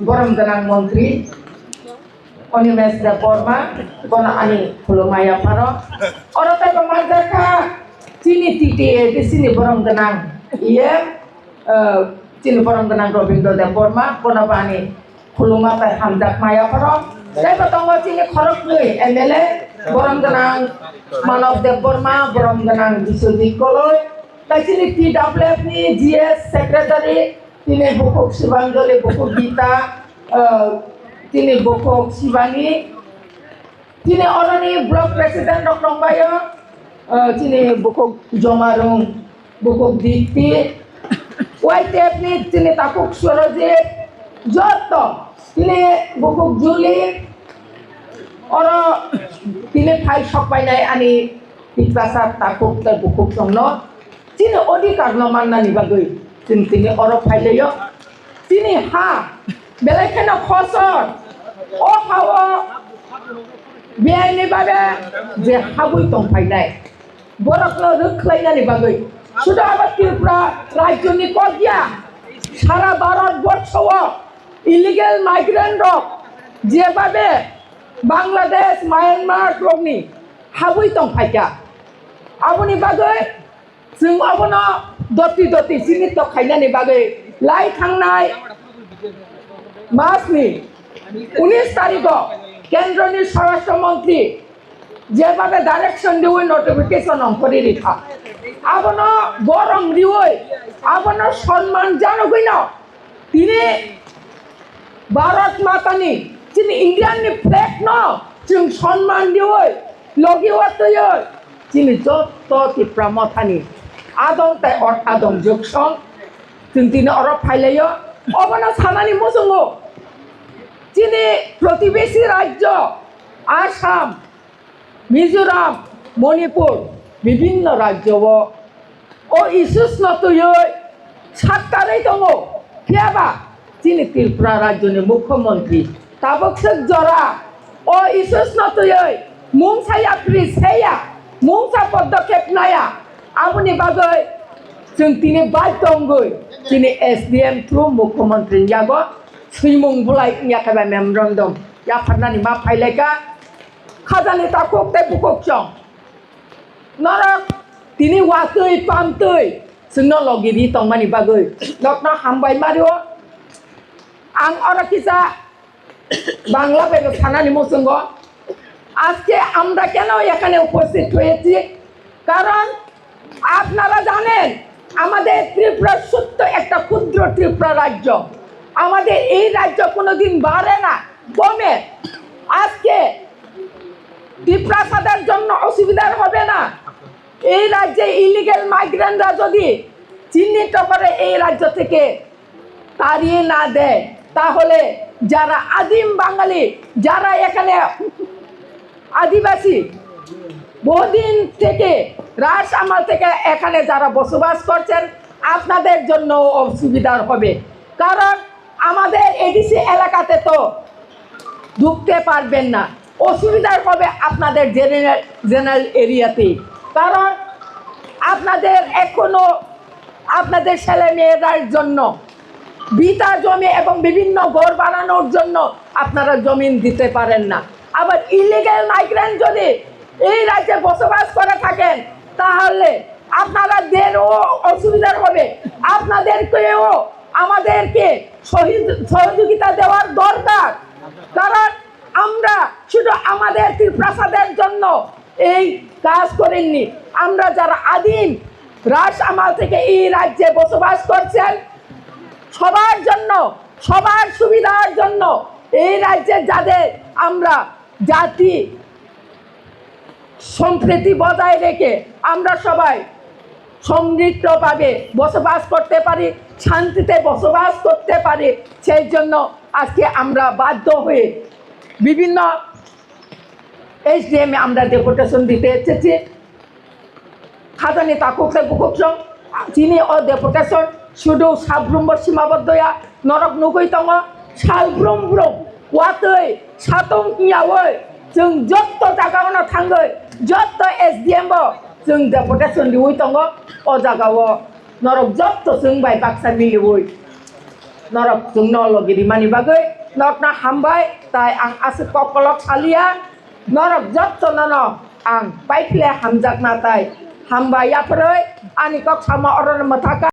Borong Ganang Menteri Onimes Deporma Bona Ani Pulumaya Paro Orota Pemandaka Sini Titi di sini Borong Ganang Iya Sini Borong Ganang Robindo Deporma Bona Bani Pulumata Hamdak Maya Paro Saya bertanggung sini Khorok Nui MLA Borong Ganang Manov Deporma Borong Ganang Disudi Koloi তাই তিনি PWF ni GS Secretary তিনি Bukuk Sibanjoli Bukuk Gita তিনি Bukuk Sibani তিনি Orani Block President Dr. Bayo তিনি Bukuk Jomarung Bukuk Dikti YTF ni তিনি Takuk Surojit Joto তিনি Bukuk Juli Oro তিনি Phai Shokpai Nai Ani Tikrasa Takuk dan Bukuk Songno তিনি অধিকার নমান্নানি বাগৈ তিনি অরব ফাইলেয় তিনি হা বেলেখানে খসর ও হাওয়া বেআইনি ভাবে যে হাবুই তং ফাইনাই বরফ রুখলাইনানি বাগৈ শুধু আবার ত্রিপুরা রাজ্যনি কদিয়া সারা ভারতবর্ষ ইলিগেল মাইগ্রেন্ট যেভাবে বাংলাদেশ মায়ানমার রগনি হাবুই তং ফাইকা আপনি বাগৈ जों अबनो दति दति सिनित खायनानि बागै लाई थांनाय मासनि 19 तारिखआव केन्द्रनि स्वराष्ट्र मन्त्री जेभाबे डाइरेक्शन दिवै नटिफिकेशन अंकरि रेखा आबनो गरम दिवै आबनो सम्मान जानगैन तिनि भारत मातानि तिनि इन्डियाननि फ्लेग न जों सम्मान दिवै लगिवतयै तिनि जत्त तिप्रा मथानि आदम ताई और आदम जोगसं তিনি অরব ফাইলাইয় অবনা সানানি মসঙ্গ তিনি প্রতিবেশী রাজ্য আসাম মিজোরাম মণিপুর বিভিন্ন রাজ্য ও ইস্যুস নতুয় সাতটারেই দङ কেবা তিনি ত্রিপুরা রাজ্যनि মুখ্যমন্ত্রী তাবকসক জরা ও ইস্যুস নতুয় মুংসায়া প্রিসেয়া মুংসা পদক্ষেপ নায়া আপনি বাগৈ जों তিনি বাধ্যঙ্গৈ তিনি SDM থ্রু মুখ্যমন্ত্রী ইয়াগো সুইমুং বুলাই ইয়াকাবা মেমরেন্ডাম ইয়াফারনানি मा फाइलायका खाजानि ताखोकते बुकokchong नरक তিনি ওয়াতৈ পামতৈ जोंनो লগিরি তংমানি বাগৈ ডক্টর হামবাই মারিও आं অরকিসা বাংলা বেগো থানানি মসঙ্গ আজকে আমরা কেন এখানে উপস্থিত হয়েছি কারণ আপনারা জানেন আমাদের ত্রিপুরা ছোট্ট একটা ক্ষুদ্র ত্রিপুরা রাজ্য আমাদের এই রাজ্য কোনোদিন বাড়ে না কমে আজকে ত্রিপুরাদের জন্য অসুবিধা হবে না এই রাজ্যে ইলিগেল মাইগ্রেন্টরা যদি চিহ্নিত করে এই রাজ্য থেকে তাড়িয়ে না দেয় তাহলে যারা আদিম বাঙালি যারা এখানে আদিবাসী বহুদিন থেকে রাস আমল থেকে এখানে যারা বসবাস করছেন আপনাদের জন্য অসুবিধা হবে কারণ আমাদের এডিসি এলাকাতে তো ঢুকতে পারবেন না অসুবিধা হবে আপনাদের জেনারেল এরিয়াতে কারণ আপনাদের এখনো আপনাদের ছেলে মেয়েদের জন্য বিটা জমি এবং বিভিন্ন ঘর বানানোর জন্য আপনারা জমিন দিতে পারেন না আবার ইলিগেল মাইগ্রেন্ট যদি এই রাজ্যে বসবাস করে থাকেন তাহলে আপনাদেরও অসুবিধা হবে আপনাদেরকেও আমাদেরকে সহযোগিতা দেওয়ার দরকার কারণ আমরা শুধু আমাদের ত্রিপ্রাসাদের জন্য এই কাজ করেননি আমরা যারা আদিম রাস আমল থেকে এই রাজ্যে বসবাস করছেন সবার জন্য সবার সুবিধার জন্য এই রাজ্যে যাদের আমরা জাতি সম্প্রীতি বজায় রেখে আমরা সবাই সমৃদ্ধভাবে বসবাস করতে পারি শান্তিতে বসবাস করতে পারি সেই জন্য আজকে আমরা বাধ্য হয়ে বিভিন্ন SDM আমরা ডেপুটেশন দিতে এসেছি খাজানি তাকুকসে বুকokchong তিনি ও ডেপুটেশন শুধু সাবরুম্বর সীমাবদ্ধয়া নরক নুগৈ দङ सालब्रुम वातै सातं कियावै जों जत्त जागावनो थांगै जत्त SDM जों डेपुटेशन दिवै दङ अ जागाव नरक जत्त जों बाय बाक्सा मिलिवै norok jungno logi di mani bagai norok na hambai tai ang asik kokolok salia norok jot sonono ang baikle hamjak na tai hamba ya peroi ani kok sama orang mataka